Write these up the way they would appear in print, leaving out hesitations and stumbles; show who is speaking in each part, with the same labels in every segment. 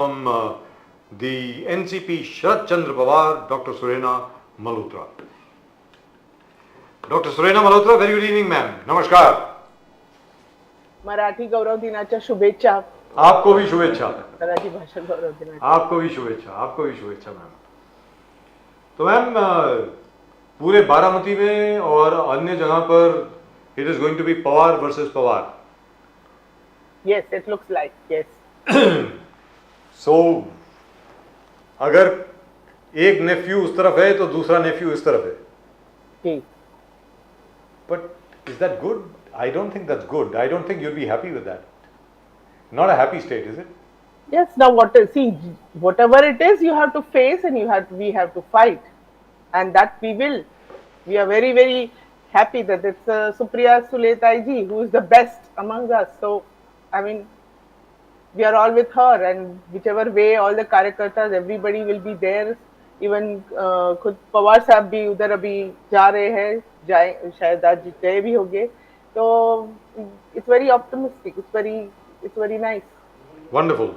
Speaker 1: from the NCP SHARADCHANDRA Pawar, Dr. Surena Malhotra. Dr. Surena Malhotra, very good evening, ma'am. Namaskar.
Speaker 2: Marathi गौरव दिनाच्या शुभेच्छा.
Speaker 1: आपको भी शुभेच्छा.
Speaker 2: मराठी भाषा गौरव दिनाच्या.
Speaker 1: आपको भी शुभेच्छा मैम. तो मैम पूरे बारामती में और अन्य जगह पर it is going to be Pawar versus Pawar.
Speaker 2: Yes, it looks like, yes.
Speaker 1: So अगर एक नेफ्यू उस तरफ है तो दूसरा नेफ्यू इस तरफ है.
Speaker 2: जी.
Speaker 1: But is that good? I don't think that's good. I don't think you'll be happy with that. Not a happy state, is it?
Speaker 2: Yes. Now whatever it is, you have to face and we have to fight, and that we will. We are very, very happy that it's Supriya Sule ji who is the best among us. So, I mean, we are all with her, and whichever way, all the कार्यकर्ताs, everybody will be there. Even खुद पवार साहब भी उधर अभी जा रहे हैं, शायद आज गए भी होंगे. So it's very optimistic. It's very nice.
Speaker 1: Wonderful.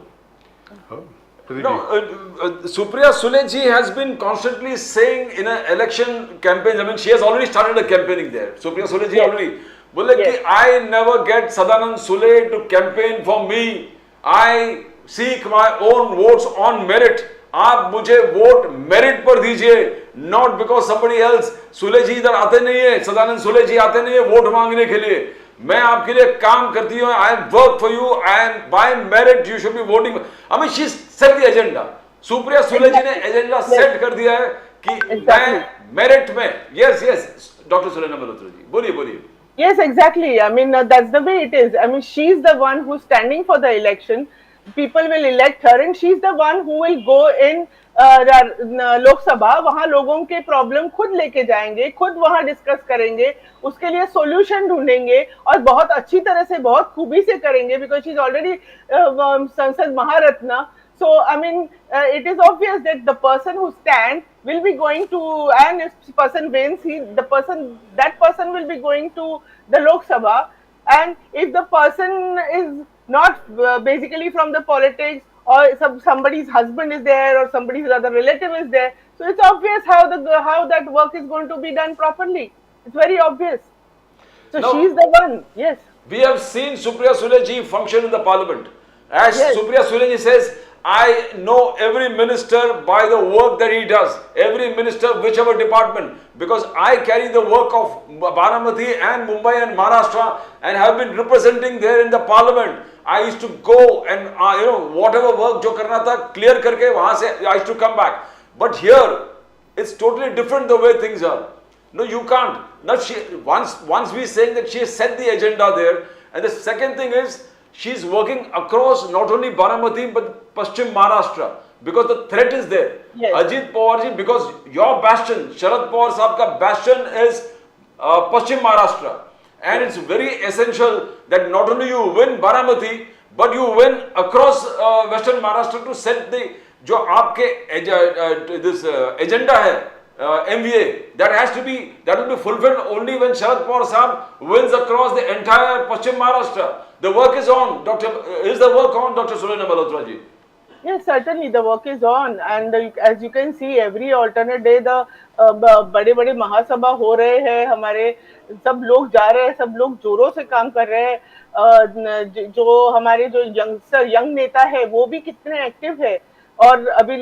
Speaker 3: Supriya Sule ji has been constantly saying in an election campaign. I mean, she has already started a campaigning there. Supriya Sule ji already. बोले कि I never get Sadanand Sule to campaign for me. I seek my own votes on merit. आप मुझे vote merit पर दीजिए, not because somebody else. Sule ji इधर आते नहीं है, सदानंद सुले जी आते नहीं है वोट मांगने के लिए. मैं आपके लिए काम करती हूँ. I work for you and by merit you should be voting. I mean she set the agenda. Supriya Sule ji ने एजेंडा सेट कर दिया है कि मैं मेरिट में. यस डॉक्टर सुरेना मल्होत्रा जी बोलिए.
Speaker 2: Yes, exactly. I mean, that's the way it is. I mean, she's the one who's standing for the election. People will elect her, and she's the one who will go in लोक सभा. वहाँ लोगों के problem खुद लेके जाएंगे, खुद वहाँ डिस्कस करेंगे, उसके लिए सॉल्यूशन ढूंढेंगे और बहुत अच्छी तरह से, बहुत खूबी से करेंगे. बिकॉज शी इज ऑलरेडी संसद महारत्न. So I mean, it is obvious that the person who stands will be going to, and if the person wins, that person will be going to the Lok Sabha. And if the person is not basically from the politics, or somebody's husband is there, or somebody's other relative is there, so it's obvious how that work is going to be done properly. It's very obvious. So now, she's the one. Yes.
Speaker 3: We have seen Supriya Sule ji function in the parliament. As Supriya Sule ji says, I know every minister by the work that he does, every minister, whichever department, because I carry the work of Baramati and Mumbai and Maharashtra and have been representing there in the parliament. I used to go and whatever work जो करना था clear करके वहाँ से I used to come back. But here it's totally different the way things are. No, you can't. Now once we saying that she has set the agenda there, and the second thing is she's working across not only Baramati but Paschim Maharashtra, because the threat is there.
Speaker 2: Yes.
Speaker 3: Ajit Pawar ji, because your bastion, Sharad Pawar Saheb ka bastion is Paschim Maharashtra, and it's very essential that not only you win Baramati but you win across Western Maharashtra to set the जो आपके this agenda है MVA that will be fulfilled only when Sharad Pawar Saheb wins across the entire Paschim Maharashtra. The work is on, is the work on, Dr. Surena Malhotra ji?
Speaker 2: Yes, certainly the work is on, and as you can see, every alternate day the बड़े महासभा हो रहे हैं. हमारे सब लोग जा रहे हैं, सब लोग जोरों से काम कर रहे हैं. जो हमारे जो यंग नेता है वो भी कितने एक्टिव है, और अभी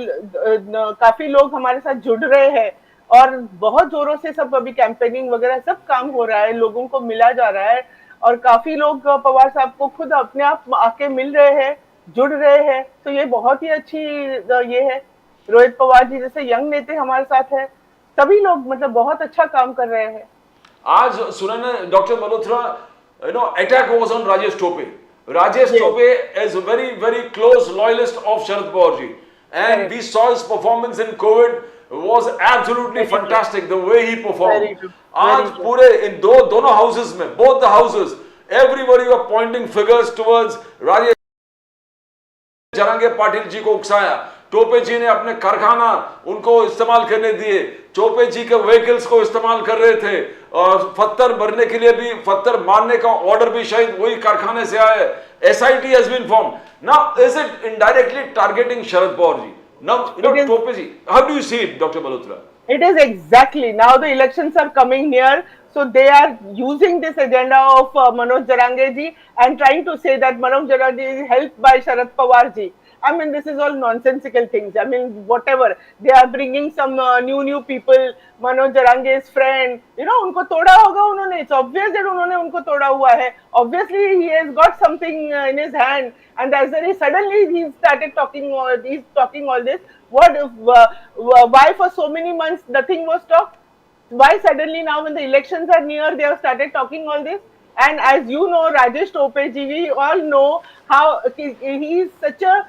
Speaker 2: काफी लोग हमारे साथ जुड़ रहे हैं, और बहुत जोरों से सब अभी कैंपेनिंग वगैरह सब काम हो रहा है, लोगों को मिला जा रहा है, और काफी लोग पवार साहब को खुद अपने आप आके मिल रहे हैं, जुड़ रहे हैं. तो ये बहुत ही अच्छी ये है. रोहित पवार जी जैसे यंग नेता हमारे साथ है, सभी लोग मतलब बहुत अच्छा काम कर रहे हैं.
Speaker 3: आज सुना doctor Malhotra, attack was on Rajesh Tope. Rajesh Tope is a very, very close loyalist of Sharad Pawar ji, and we saw his performance in COVID was absolutely fantastic. The way he performed. आज पूरे इन दोनों houses में, both the houses, everybody were pointing fingers towards Rajesh. Jarange Patil ji को उकसाया, टोपे जी ने अपने कारखाना उनको इस्तेमाल करने दिए, चोपे जी के व्हीकल्स को इस्तेमाल कर रहे थे और पत्थर भरने के लिए भी, पत्थर मारने का ऑर्डर भी शायद वही कारखाने से आया है. SIT has been formed. Now, is it indirectly targeting Sharad Pawar ji? Now, Chope ji, how do you see it, Dr. Malhotra?
Speaker 2: It is exactly. Now the elections are coming near, so they are using this agenda of Manoj Jarange ji and trying to say that Manoj Jarange is helped by Sharad Pawar ji. I mean, this is all nonsensical things. I mean, whatever. They are bringing some new people, Manoj Jarange's friend. You know, उनको तोड़ा होगा उन्होंने. It's obvious that उन्होंने उनको तोड़ा हुआ है. Obviously, he has got something in his hand, and as suddenly he started talking. He's talking all this. What? Why for so many months nothing was talked? Why suddenly now when the elections are near they have started talking all this? And as you know, Rajesh Tope ji, we all know how he is such a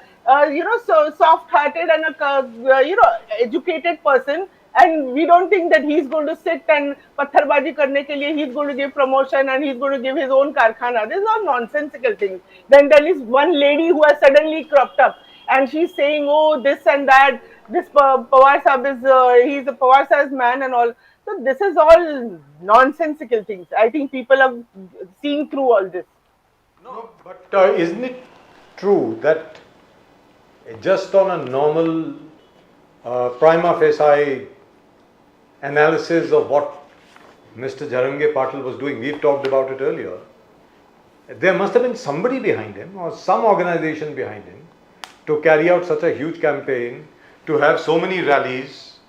Speaker 2: so soft-hearted and a educated person, and we don't think that he's going to sit and patharbaji karne ke liye he's going to give promotion and he's going to give his own karkhana. These are nonsensical things. Then there is one lady who has suddenly cropped up and she's saying, oh, this and that, this Pawar Saheb is he's a Pawar Saheb's man and all. So this is all nonsensical things. I think people are seeing through all this.
Speaker 1: No, but isn't it true that just on a normal prima facie analysis of what Mr. Jarange Patil was doing, we've talked about it earlier, there must have been somebody behind him or some organization behind him to carry out such a huge campaign, to have so many rallies.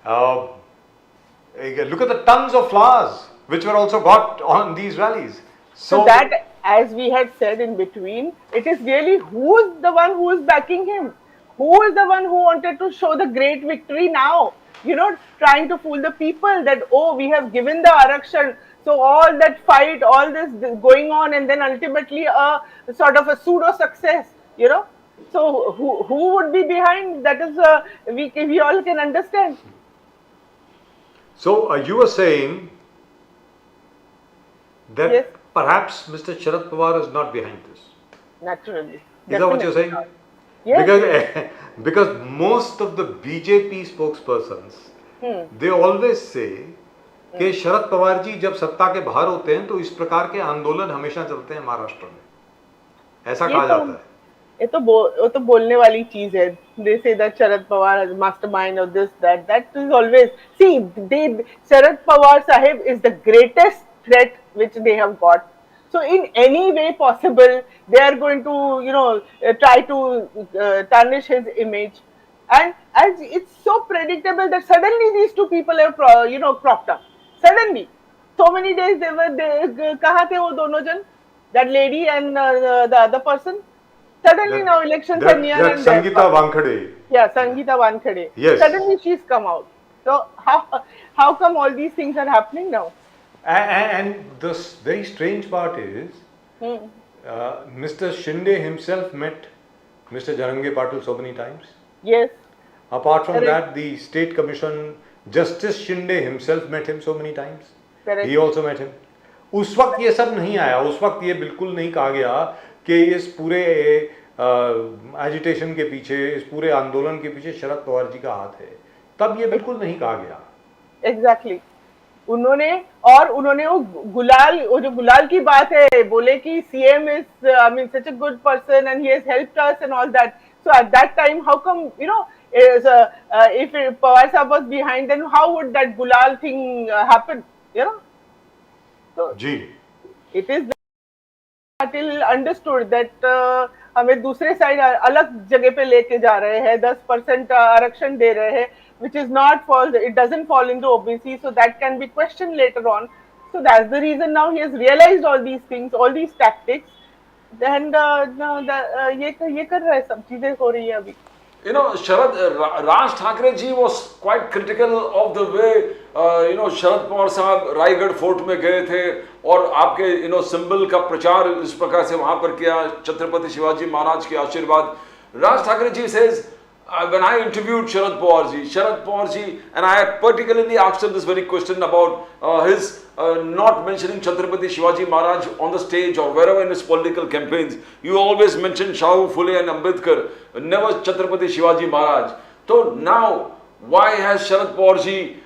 Speaker 1: Look at the tons of flowers which were also got on these rallies.
Speaker 2: So that, as we had said in between, it is really who is the one who is backing him? Who is the one who wanted to show the great victory now? You know, trying to fool the people that, oh, we have given the Arakshan. So all that fight, all this going on, and then ultimately a sort of a pseudo success, you know. So who would be behind? That is, we all can understand.
Speaker 1: So you were saying that
Speaker 2: yes,
Speaker 1: perhaps Mr. Sharad Pawar is not behind this.
Speaker 2: Naturally.
Speaker 1: Is that what you're saying?
Speaker 2: Yes.
Speaker 1: Because most of the BJP spokespersons, they always say कि शरद पवार जी जब सत्ता के बाहर होते हैं तो इस प्रकार के आंदोलन हमेशा चलते हैं महाराष्ट्र में, ऐसा कहा जाता है.
Speaker 2: ये तो बोलने वाली चीज है. They say that Sharad Pawar is mastermind of this, that is always. See, Sharad Pawar Saheb is the greatest threat which they have got. So in any way possible, they are going to, try to tarnish his image. And as it's so predictable that suddenly these two people have, cropped up. Suddenly, so many days they kaha the wo dono jan, that lady and the other person. Suddenly now elections are near.
Speaker 1: That Sangeeta Wankhede.
Speaker 2: Yeah, Sangeeta Wankhede.
Speaker 1: Yes.
Speaker 2: Suddenly she's come out. So how come all these things are happening now?
Speaker 1: And the very strange part is, Mr. Shinde himself met Mr. Jarange Patil so many times.
Speaker 2: Yes.
Speaker 1: Apart from that, the State Commission, Justice Shinde himself met him so many times.
Speaker 2: Correct.
Speaker 1: He also met him. उस वक्त ये सब नहीं आया, उस वक्त ये बिल्कुल नहीं कहा गया कि इस पूरे एजिटेशन के पीछे, इस पूरे आंदोलन के पीछे शरद पवार जी का हाथ है. तब ये बिल्कुल नहीं कहा गया.
Speaker 2: Exactly. उन्होंने वो जो गुलाल की बात है, बोले कि CM is such a good person and he has helped us and all that. So at that time, how come, if Pawar Saheb was behind, then how would that gulal thing happen, So
Speaker 1: ji.
Speaker 2: It is Patil understood that हमें दूसरे side अलग जगह पे लेके जा रहे हैं, 10% आरक्षण दे रहे हैं, which is not it doesn't fall into OBC, so that can be questioned later on. So that's the reason now he has realized all these things, all these tactics. Then ये कर रहा है, सब चीजें हो रही है अभी.
Speaker 3: Raj Thakre ji was quite critical of the way, Sharad Pawar Saheb Raigarh fort में गए थे और आपके, सिंबल का प्रचार इस प्रकार से वहां पर किया, छत्रपति शिवाजी महाराज के आशीर्वाद. Raj Thakre ji says, when I interviewed Sharad Pawar ji, and I had particularly asked him this very question about his not mentioning Chhatrapati Shivaji Maharaj on the stage or wherever in his political campaigns. You always mention Shahu Phule and Ambedkar, never Chhatrapati Shivaji Maharaj. So now, Why has Sharad Pawar ji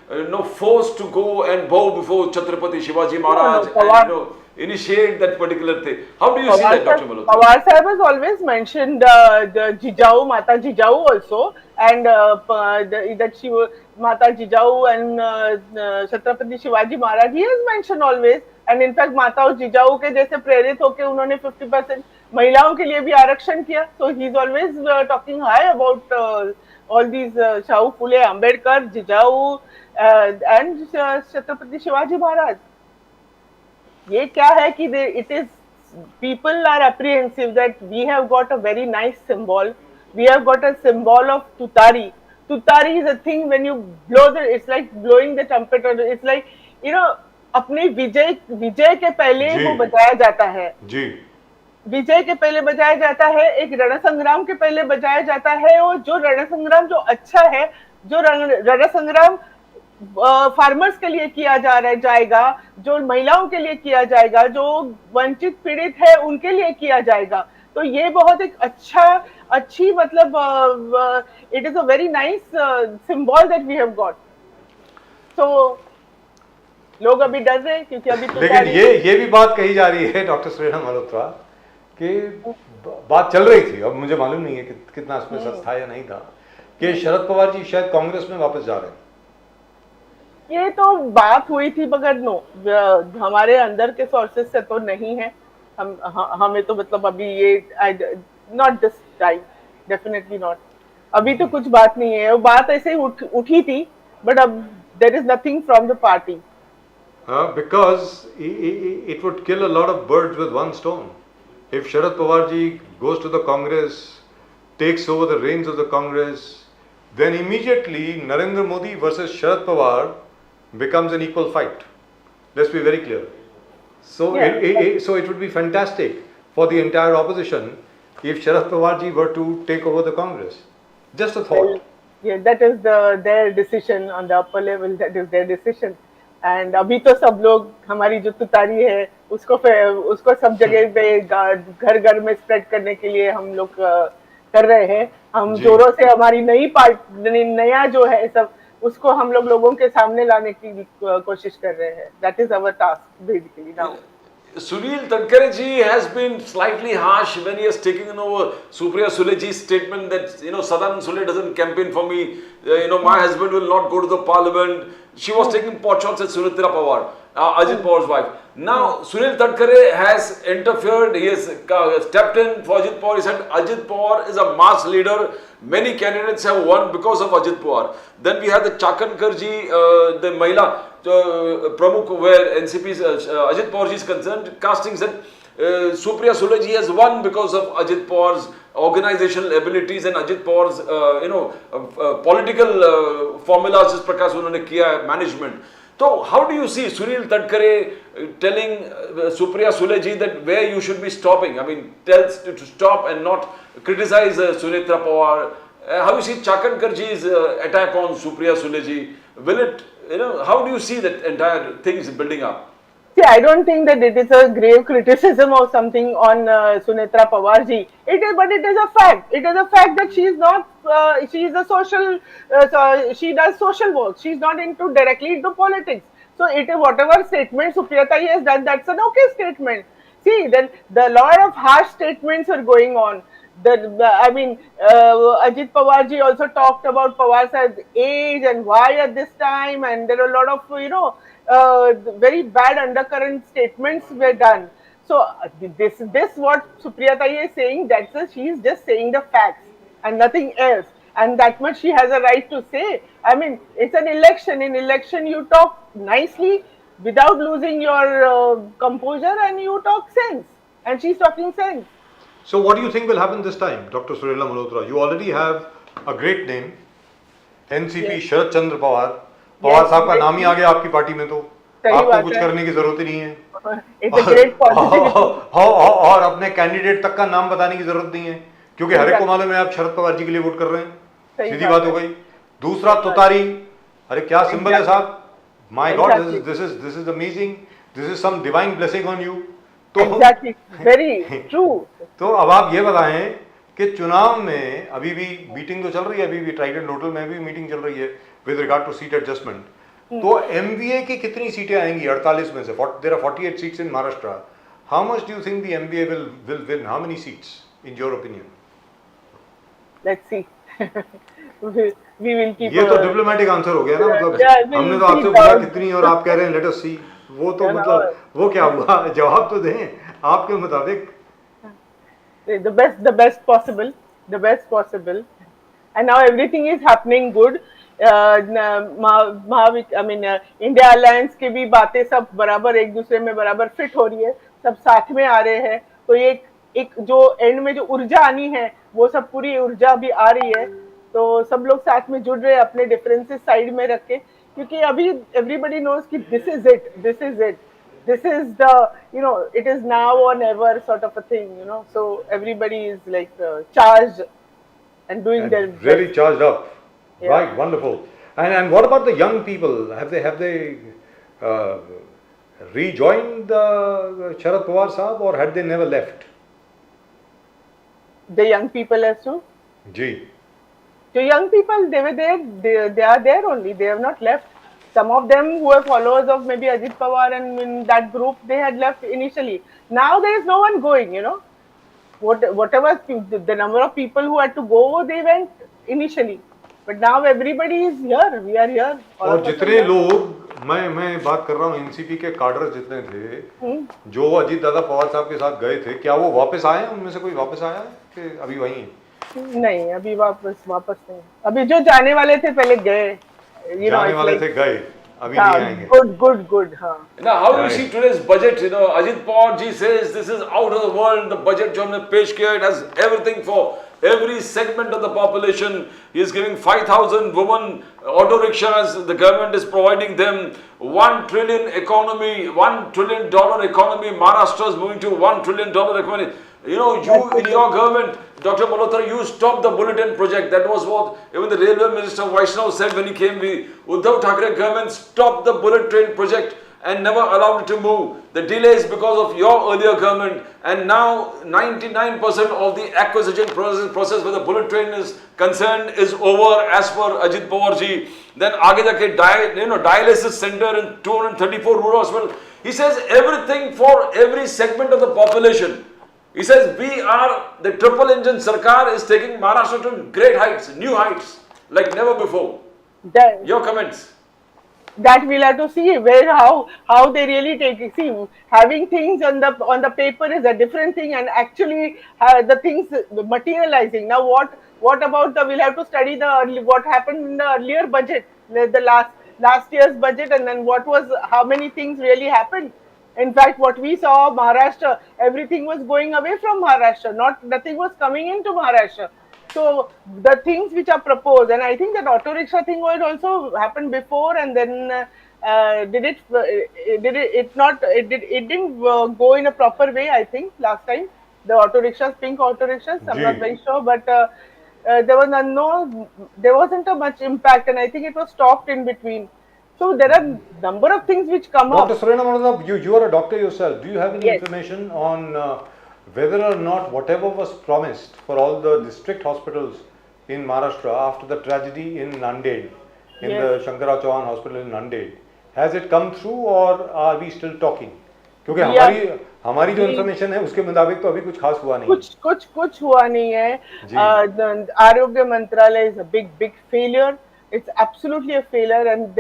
Speaker 3: forced to go and bow before Chhatrapati Shivaji Maharaj and initiate that particular thing? How do you see that, Dr. Malhotra?
Speaker 2: Pawar Saheb has always mentioned the Jijau, Mata Jijau also, and that she Mata Jijau and Chhatrapati Shivaji Maharaj. He has mentioned always, and in fact Mata और Jijau के जैसे प्रेरित होके उन्होंने 50% महिलाओं के लिए भी आरक्षण किया. So he is always talking high about all these Shahu Phule, Ambedkar, Jijau and Chhatrapati Shivaji Maharaj. ये क्या है कि it is people are apprehensive that we have got a very nice symbol. We have got a symbol of tutari. Tutari is a thing when you blow it's like blowing the trumpet, or it's like अपने विजय के पहले वो बजाया जाता है जी. विजय के पहले बजाया जाता है, एक रण संग्राम के पहले बजाया जाता है, और जो रण संग्राम जो अच्छा है, जो रण संग्राम फार्मर्स के लिए किया जाएगा, जो महिलाओं के लिए किया जाएगा, जो वंचित पीड़ित है उनके लिए किया जाएगा. तो ये बहुत एक अच्छी मतलब it is a very nice symbol that we have got. So लोग अभी डर रहे हैं क्योंकि अभी तो
Speaker 1: लेकिन ये भी बात कही जा रही है डॉक्टर सुरेला मल्होत्रा कि बात चल रही थी, अब मुझे मालूम नहीं है कि कितना इसमें सच था या नहीं था, कि शरद पवार जी शायद कांग्रेस में वापस जा रहे हैं.
Speaker 2: ये तो बात हुई थी, मगर नो हमारे अंदर के सोर्सेस से तो नहीं है. हमें तो मतलब अभी ये not this time, definitely not. अभी तो कुछ बात नहीं है. वो बात ऐसे ही उठी थी, बट अब there is nothing from the party.
Speaker 1: Because it would kill a lot of birds with one stone. If Sharad Pawar ji goes to the Congress, takes over the reins of the Congress, then immediately Narendra Modi versus Sharad Pawar becomes an equal fight. Let's be very clear. So, so it would be fantastic for the entire opposition if Sharad Pawar ji were to take over the Congress. Just a thought.
Speaker 2: Well, yeah, that is their decision on the upper level. That is their decision. And अभी तो सब लोग हमारी जो तुतारी है उसको सब जगह पे घर घर में स्प्रेड करने के लिए हम लोग कर रहे हैं. हम जोरों से हमारी नया जो है सब उसको हम लोगों के सामने लाने की कोशिश कर रहे हैं. That is our task basically now.
Speaker 3: Sunil Tadkare ji has been slightly harsh when he has taken over Supriya Sule ji's statement that Sadanand Sule doesn't campaign for me, my husband will not go to the parliament. She was taking pot shots at Sunitra Pawar, Ajit Pawar's wife. Now Sunil Tadkare has interfered, he has stepped in for Ajit Pawar. He said Ajit Pawar is a mass leader, many candidates have won because of Ajit Pawar. Then we had the Chakankar ji, the Mahila Pramukh, where NCP's Ajit Pawar ji is concerned, casting said Supriya Sule ji has won because of Ajit Pawar's organizational abilities and Ajit Pawar's political formulas जिस प्रकार से उन्होंने किया है management. So how do you see Sunil Tadkare telling Supriya Sule ji that where you should be stopping? I mean, tells to stop and not criticize Sunitra Pawar. How do you see Chakankar ji's attack on Supriya Sule ji? Will it, how do you see that entire things building up?
Speaker 2: See, I don't think that it is a grave criticism or something on Sunitra Pawar ji. But it is a fact. It is a fact that she is not. She is a social. She does social work. She is not directly into politics. So whatever statement Supriyata has done, that's an okay statement. See, then the lot of harsh statements are going on. Ajit Pawar ji also talked about Pawar Saheb's age and why at this time, and there are a lot of very bad undercurrent statements were done. So this what Supriyata is saying, she is just saying the facts and nothing else, and that much she has a right to say. I mean, it's an election. In election, you talk nicely without losing your composure, and you talk sense. And she's talking sense.
Speaker 1: So what do you think will happen this time, Dr. Sureela Malhotra? You already have a great name, NCP SHARADCHANDRA Pawar. Pawar साहब का नाम ही आ गया आपकी party में, तो आपको कुछ करने की जरूरत ही नहीं है. और अपने कैंडिडेट तक का नाम बताने की जरूरत नहीं है, क्योंकि हर एक को मालूम है आप शरद पवार जी के लिए वोट कर रहे हैं. सीधी बात हो गई. दूसरा तुतारी, अरे क्या सिंबल है साहब. My god, this is amazing. This is some divine blessing on you. तो
Speaker 2: वेरी ट्रू.
Speaker 1: तो अब आप ये बताएं कि चुनाव में अभी भी मीटिंग तो चल रही है, अभी भी ट्राइडेंट होटल में भी मीटिंग चल रही है with regard to seat adjustment. तो एमवीए की कितनी सीटें आएंगी 48 में से? There are 48 seats in Maharashtra. How much do you think the MVA will win? How many seats in your opinion?
Speaker 2: Let's see. we will keep
Speaker 1: ये तो डिप्लोमेटिक आंसर हो गया ना, मतलब हमने तो आपसे पूछा कितनी और आप कह रहे हैं लेट अस सी। वो तो मतलब वो क्या हुआ? जवाब तो दें आपके मुताबिक।
Speaker 2: the best possible, and now everything is happening good. India alliance की भी बातें सब बराबर एक दूसरे में बराबर फिट हो रही है, सब साथ में आ रहे हैं। तो एक जो एंड में जो ऊर्जा आनी है वो सब पूरी ऊर्जा भी आ रही है। तो सब लोग साथ में जुड़ रहे हैं अपने डिफरेंसेस साइड में रख के, क्योंकि अभी एवरीबडी नोज कि this is it, this is the, it is now or never sort of a thing, so everybody is like charged and doing their
Speaker 1: really
Speaker 2: best.
Speaker 1: charged up.
Speaker 2: Yeah.
Speaker 1: Right, wonderful. And what about the young people? Have they rejoined Sharad Pawar Saheb, or had they never left?
Speaker 2: The young people as to?
Speaker 1: Ji.
Speaker 2: The young people, they were there, they are there only, they have not left. Some of them who are followers of maybe Ajit Pawar and in that group, they had left initially. Now there is no one going, whatever the number of people who had to go, they went initially. But now everybody is here, we are here.
Speaker 1: और जितने लोग मैं बात कर रहा हूँ NCP के कार्डर जितने थे जो अजीत दादा पवार साहब के साथ गए थे, क्या वो वापस आए हैं? उनमें से कोई वापस आया है कि अभी वहीं है?
Speaker 2: नहीं, अभी वापस नहीं। अभी जो जाने वाले थे पहले गए,
Speaker 1: जाने वाले थे गए, अभी नहीं आएंगे।
Speaker 2: Good.
Speaker 3: Now, how do you see today's budget? Ajit Pawar ji says this is out of the world. The budget जो हमने पेश किया, it has everything for every segment of the population. He is giving 5,000 women auto rickshaws. The government is providing them 1 trillion economy, $1 trillion economy. Maharashtra is moving to $1 trillion economy. You in your government, Dr. Malhotra, you stopped the bulletin project. That was what even the railway minister Vaishnav said when he came. Uddhav Thackeray government stopped the bullet train project and never allowed it to move. The delay is because of your earlier government, and now 99% of the acquisition process where the bullet train is concerned is over as per Ajit Pawar ji. Then aage jaake dialysis center in 234 rural hospital. He says everything for every segment of the population. He says the triple engine Sarkar is taking Maharashtra to great heights, new heights, like never before. Your comments?
Speaker 2: That we'll have to see how they really take it. See, having things on the paper is a different thing, and actually the things materializing. Now what about we'll have to study what happened in the earlier budget, the last year's budget, and then how many things really happened. In fact, what we saw, Maharashtra, everything was going away from Maharashtra. Nothing was coming into Maharashtra. So the things which are proposed, and I think that auto rickshaw thing was also happened before, and then it didn't go in a proper way. I think last time the auto rickshaws, pink auto rickshaws, I'm not very sure, but there wasn't a much impact, and I think it was stopped in between. So there are number of things which come up.
Speaker 1: Dr. Surena Malhotra, you are a doctor yourself. Do you have any information on whether or not whatever was promised for all the district hospitals in Maharashtra after the tragedy in Nanded, in the Shankara Chauhan hospital in Nanded, has it come through or are we still talking? क्योंकि हमारी जो information है उसके मुताबिक तो अभी कुछ खास हुआ नहीं।
Speaker 2: कुछ हुआ नहीं है। आरोग्य मंत्रालय is a big failure. It's absolutely a failure, and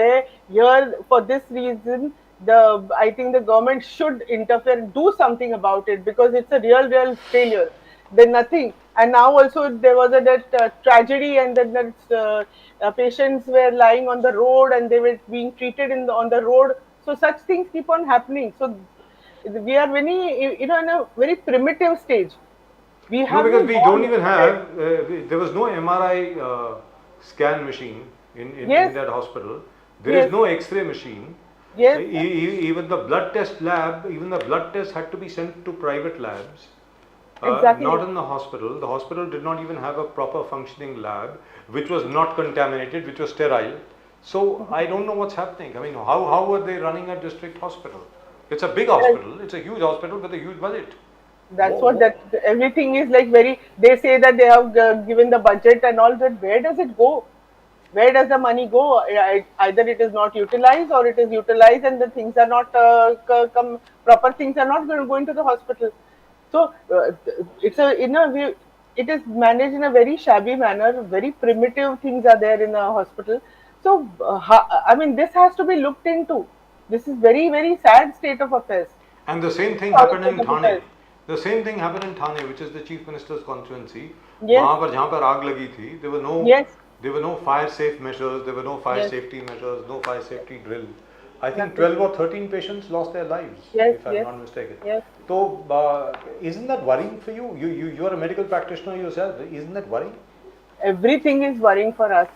Speaker 2: for this reason, I think the government should interfere and do something about it, because it's a real failure. Then nothing, and now also there was that tragedy, and then patients were lying on the road and they were being treated on the road. So such things keep on happening. So we are in a very primitive stage.
Speaker 1: Because we don't even have. There was no MRI scan machine in that hospital. There is no X-ray machine.
Speaker 2: Yes.
Speaker 1: Even the blood test lab, the blood test had to be sent to private labs.
Speaker 2: Exactly.
Speaker 1: Not in the hospital. The hospital did not even have a proper functioning lab, which was not contaminated, which was sterile. So I don't know what's happening. I mean, how are they running a district hospital? It's a big hospital. It's a huge hospital with a huge budget.
Speaker 2: That's what that everything is like very. They say that they have given the budget and all that. Where does it go? Where does the money go? Either it is not utilized or it is utilized and the things are not proper things are not going to the hospital. So it's a in a way it is managed in a very shabby manner. Very primitive things are there in the hospital. So I mean this has to be looked into. This is very sad state of affairs.
Speaker 1: And the same thing
Speaker 2: Sorry
Speaker 1: happened
Speaker 2: for
Speaker 1: in
Speaker 2: the
Speaker 1: Thane.
Speaker 2: details.
Speaker 1: The same thing happened in Thane, which is the chief minister's constituency.
Speaker 2: Yes.
Speaker 1: वहाँ पर जहाँ पर आग लगी थी,
Speaker 2: Yes.
Speaker 1: there were no fire safe measures, there were no fire
Speaker 2: Yes.
Speaker 1: safety measures, no fire safety drill. I think
Speaker 2: Nothing.
Speaker 1: 12 or 13 patients lost their lives,
Speaker 2: Yes,
Speaker 1: if I'm
Speaker 2: yes.
Speaker 1: not mistaken.
Speaker 2: Yes.
Speaker 1: So, isn't that worrying for you? You are a medical practitioner yourself. Isn't that worrying?
Speaker 2: Everything is worrying for us.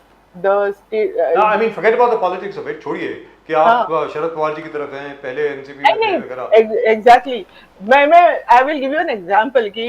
Speaker 2: The state.
Speaker 1: No, I mean, forget about the politics of it. छोड़िए कि आप शरद पवार जी की तरफ हैं, पहले NCP में थे वगैरह.
Speaker 2: एग्जैक्टली मैं I will give you an example कि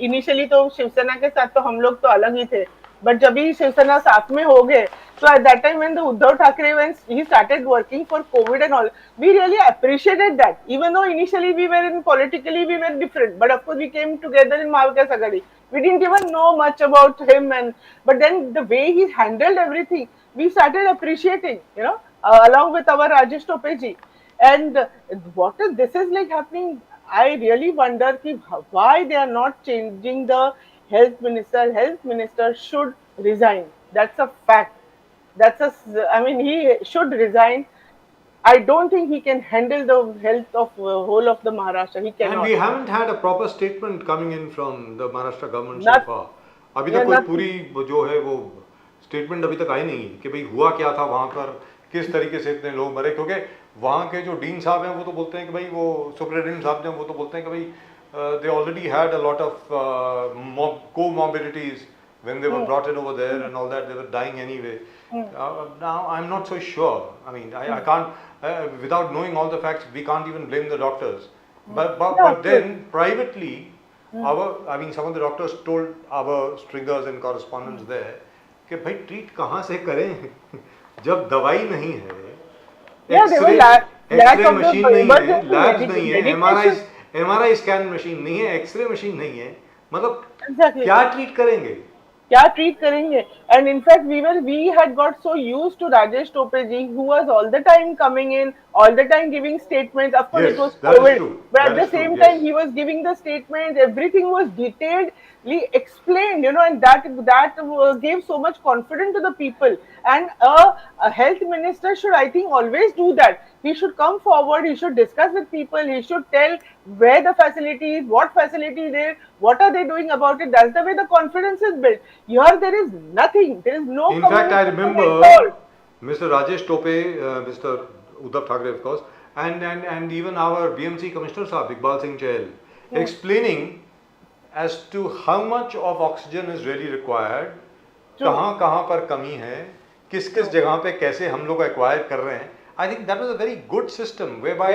Speaker 2: इनिशियली तो शिवसेना के साथ तो हम लोग तो अलग ही थे बट जब भी शिवसेना साथ में हो गए so at that time when the Uddhav Thackeray when he started working for COVID and all we really appreciated that even though initially we were in politically we were different but of course we came together in Mahavikas Aghadi we didn't even know much about him and but then the way he handled everything we started appreciating you know along with our Rajesh Topeji and what is this is like happening I really wonder ki why they are not changing the health minister should resign that's a fact that's a I mean he should resign I don't think he can handle the health of whole of the Maharashtra he cannot
Speaker 1: And we haven't had a proper statement coming in from the Maharashtra government
Speaker 2: Not-
Speaker 1: so far. अभी तक कोई पूरी जो है वो statement अभी तक आई नहीं कि भाई हुआ क्या था वहाँ पर किस तरीके से इतने लोग मरे क्योंकि वहाँ के जो डीन साहब हैं वो तो बोलते हैं कि भाई वो सुपरिटेंडेंट साहब हैं वो तो बोलते हैं कि भाई they already had a lot of comorbidities when they were brought in over there and all that they were dying anyway. Now I'm not so sure. I mean I can't without knowing all the facts we can't even blame the doctors. But then privately I mean some of the doctors told our stringers and correspondents there कि भाई treat कहाँ से करें जब दवाई नहीं है x ray machine नहीं है लैब्स नहीं है एमआरआई स्कैन मशीन नहीं है एक्सरे मशीन नहीं है मतलब क्या ट्रीट करेंगे
Speaker 2: क्या ट्रीट करेंगे and in fact we had got so used to Rajesh Topeji who was all the time coming in all the time giving statements of course
Speaker 1: Yes,
Speaker 2: it was
Speaker 1: that is
Speaker 2: COVID
Speaker 1: true.
Speaker 2: but
Speaker 1: That
Speaker 2: at the
Speaker 1: is true,
Speaker 2: same
Speaker 1: yes.
Speaker 2: time he was giving the statements everything was detailedly explained you know and that gave so much confidence to the people and a health minister should I think always do that he should come forward he should discuss with people he should tell where the facility is what facility is there what are they doing about it that's the way the confidence is built here there is nothing there is no
Speaker 1: In fact, I
Speaker 2: communication
Speaker 1: remember
Speaker 2: at all.
Speaker 1: Mr. Rajesh Tope, Mr. Uddhav Thackeray, of course, and even our BMC Commissioner Sahib, Iqbal Singh Chahal, explaining as to how much of oxygen is really required, कहाँ पर कमी है, किस जगह पे कैसे हम लोग acquire कर रहे हैं. I think that was a very good system whereby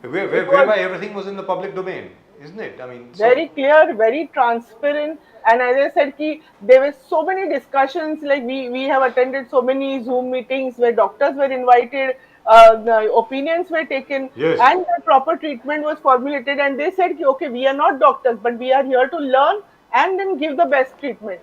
Speaker 1: whereby everything was in the public domain, isn't it? I mean,
Speaker 2: very clear, very transparent, and as I said, there were so many discussions. Like we have attended so many Zoom meetings where doctors were invited, the opinions were taken,
Speaker 1: Yes.
Speaker 2: and the proper treatment was formulated. And they said, okay, we are not doctors, but we are here to learn and then give the best treatment.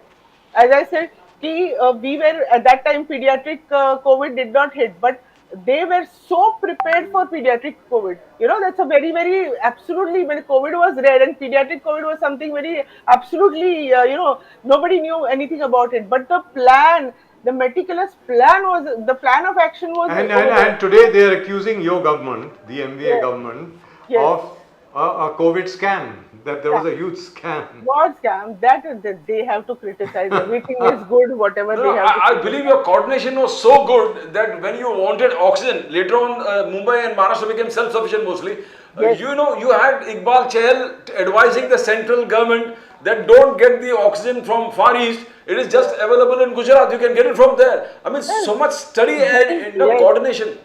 Speaker 2: As I said, we were at that time pediatric COVID did not hit, but they were so prepared for pediatric COVID. You know, that's a very absolutely when COVID was rare and pediatric COVID was something very absolutely, you know, nobody knew anything about it. But the plan, the meticulous plan was, the plan of action was.
Speaker 1: And today they are accusing your government, the MVA government, of a COVID scam. That there was a huge scam.
Speaker 2: What scam? That they have to criticize. Everything is good, whatever
Speaker 3: No,
Speaker 2: they have.
Speaker 3: I believe your coordination was so good that when you wanted oxygen, later on Mumbai and Maharashtra became self-sufficient mostly.
Speaker 2: Yes.
Speaker 3: You know, you had Iqbal Chahal advising the central government that don't get the oxygen from Far East. It is just available in Gujarat. You can get it from there. I mean, so much study and coordination.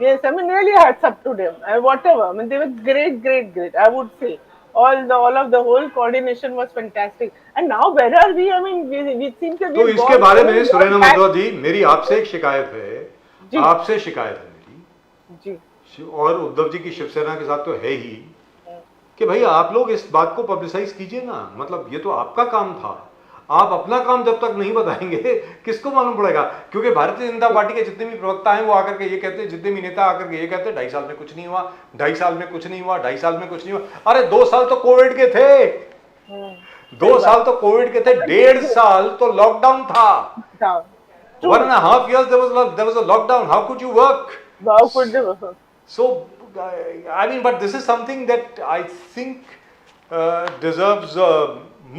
Speaker 2: Yes, I mean, really hats up to them. Whatever. I mean, they were great. I would say. All of the whole coordination was fantastic. And now where are we? I mean, we seem to be.
Speaker 1: तो इसके बारे में सुरैना मधुआ जी मेरी आपसे एक शिकायत है आपसे शिकायत है मेरी
Speaker 2: जी
Speaker 1: और उद्धव जी की शिवसेना के साथ तो है ही कि भाई आप लोग इस बात को पब्लिसाइज कीजिए ना, मतलब ये तो आपका काम था, आप अपना काम जब तक नहीं बताएंगे किसको मालूम पड़ेगा। क्योंकि भारतीय जनता पार्टी के जितने भी प्रवक्ता हैं वो आकर के ये कहते हैं, जितने भी नेता आकर के ये कहते हैं 2.5 साल में कुछ नहीं हुआ, 2.5 साल में कुछ नहीं हुआ, 2.5 साल में कुछ नहीं हुआ। अरे 2 साल तो कोविड के थे, 2 साल तो कोविड के थे, 1.5 साल तो लॉकडाउन था, 1.5 years there was a lockdown. How could you work?
Speaker 2: How could they work?
Speaker 1: So, I mean, but this is something that I think deserves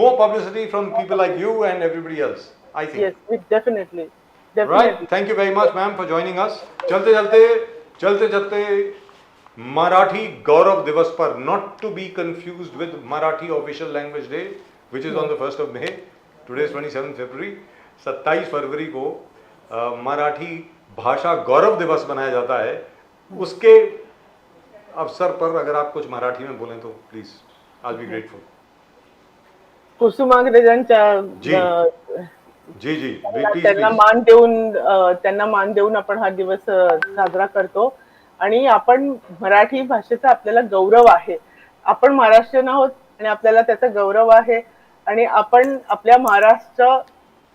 Speaker 1: more publicity from people like you and everybody else, I think.
Speaker 2: Yes, definitely.
Speaker 1: Right? Thank you very much, ma'am, for joining us. चलते चलते मराठी गौरव दिवस पर, not to be confused with Marathi official language day, which is on the 1st of May. Today is 27th February. 27 फरवरी को मराठी भाषा गौरव दिवस मनाया जाता है। उसके अवसर पर अगर आप कुछ मराठी में बोलें तो please, I will be grateful.
Speaker 2: कुसुमाग्रजांच्या
Speaker 1: जी जी
Speaker 2: त्यांना मान देऊन आपण हा दिवस साजरा करतो आणि आपण मराठी भाषेचा आपल्याला गौरव आहे, आपण महाराष्ट्रीयन आहोत आणि आपल्याला त्याचा गौरव आहे आणि आपण आपल्या महाराष्ट्र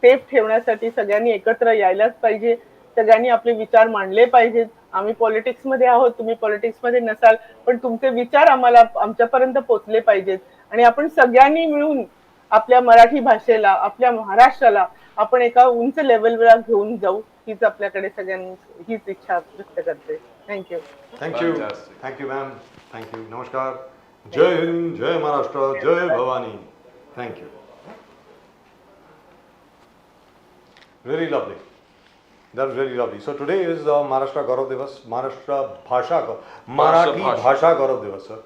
Speaker 2: सेफ ठेवण्यासाठी सगळ्यांनी एकत्र यायलाच पाहिजे, सगळ्यांनी आपले विचार मांडले पाहिजेत। आम्ही पॉलिटिक्स मध्ये आहोत, तुम्ही पॉलिटिक्स मध्ये नसाल, पण तुमचे विचार आम्हाला आमच्यापर्यंत पोहोचले पाहिजेत आणि आपण सगळ्यांनी मिळून आपल्या मराठी भाषेला, आपल्या महाराष्ट्राला आपण एका उंच लेवलवर घेऊन जाऊ, हीच आपल्याकडे सगळ्यांनी हीच इच्छा व्यक्त करते। थँक्यू
Speaker 1: थँक्यू मॅम, थँक्यू, नमस्कार, जय हिंद, जय महाराष्ट्र, जय Bhavani, thank you, really lovely, that was really lovely. So today is Maharashtra Gaurav Divas, Marathi भाषा गौरव दिवस। सर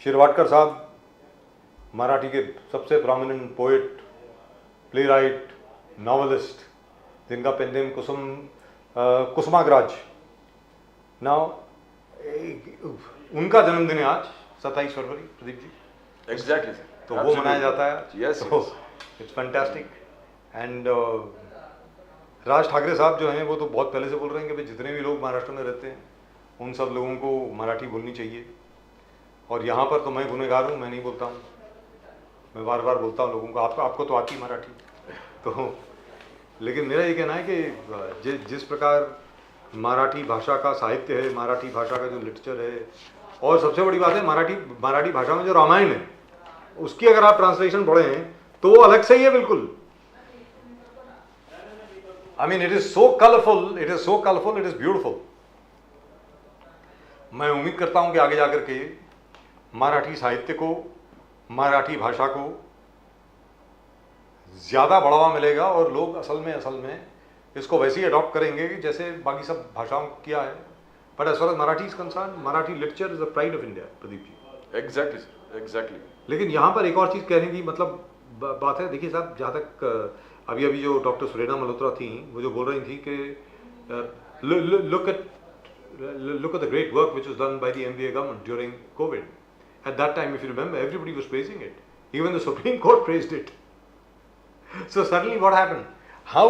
Speaker 1: शिरवाडकर साहब मराठी के सबसे prominent poet, play right, novelist, जिनका पेन नेम कुसुमाग्रज। नाउ उनका जन्मदिन है आज 27 फरवरी, प्रदीप जी।
Speaker 3: एग्जैक्टली,
Speaker 1: तो वो मनाया जाता है।
Speaker 3: Yes,
Speaker 1: it's fantastic. And Raj Thackeray साहब जो हैं वो तो बहुत पहले से बोल रहे हैं कि भाई जितने भी लोग महाराष्ट्र में रहते हैं उन सब लोगों को मराठी बोलनी चाहिए। और यहाँ पर तो मैं गुनहगार हूँ, मैं नहीं बोलता हूँ, मैं बार बार बोलता हूँ लोगों को, आपको तो आती मराठी। तो लेकिन मेरा ये कहना है कि जिस प्रकार मराठी भाषा का साहित्य है, मराठी भाषा का जो लिटरेचर है, और सबसे बड़ी बात है मराठी भाषा में जो रामायण है उसकी अगर आप ट्रांसलेशन पढ़ें तो वो अलग से ही है बिल्कुल। I mean, it is so colorful, it is beautiful. मैं उम्मीद करता हूं कि आगे जाकर के मराठी साहित्य को, मराठी भाषा को ज्यादा बढ़ावा मिलेगा और लोग असल में इसको वैसे ही अडॉप्ट करेंगे कि जैसे बाकी सब भाषाओं को किया है। But as far as Marathi is concerned, Marathi literature is the pride of India, Pradeep ji.
Speaker 3: Exactly sir, exactly.
Speaker 1: लेकिन यहाँ पर एक और चीज़ कहने की मतलब बात है, देखिए साहब, जहाँ तक अभी जो डॉक्टर सुरेना मल्होत्रा थी वो जो बोल रही थी कि look at the great work which was done by the MBA government during COVID. At that time, if you remember, everybody was praising it. Even the Supreme Court praised it. So suddenly what happened? How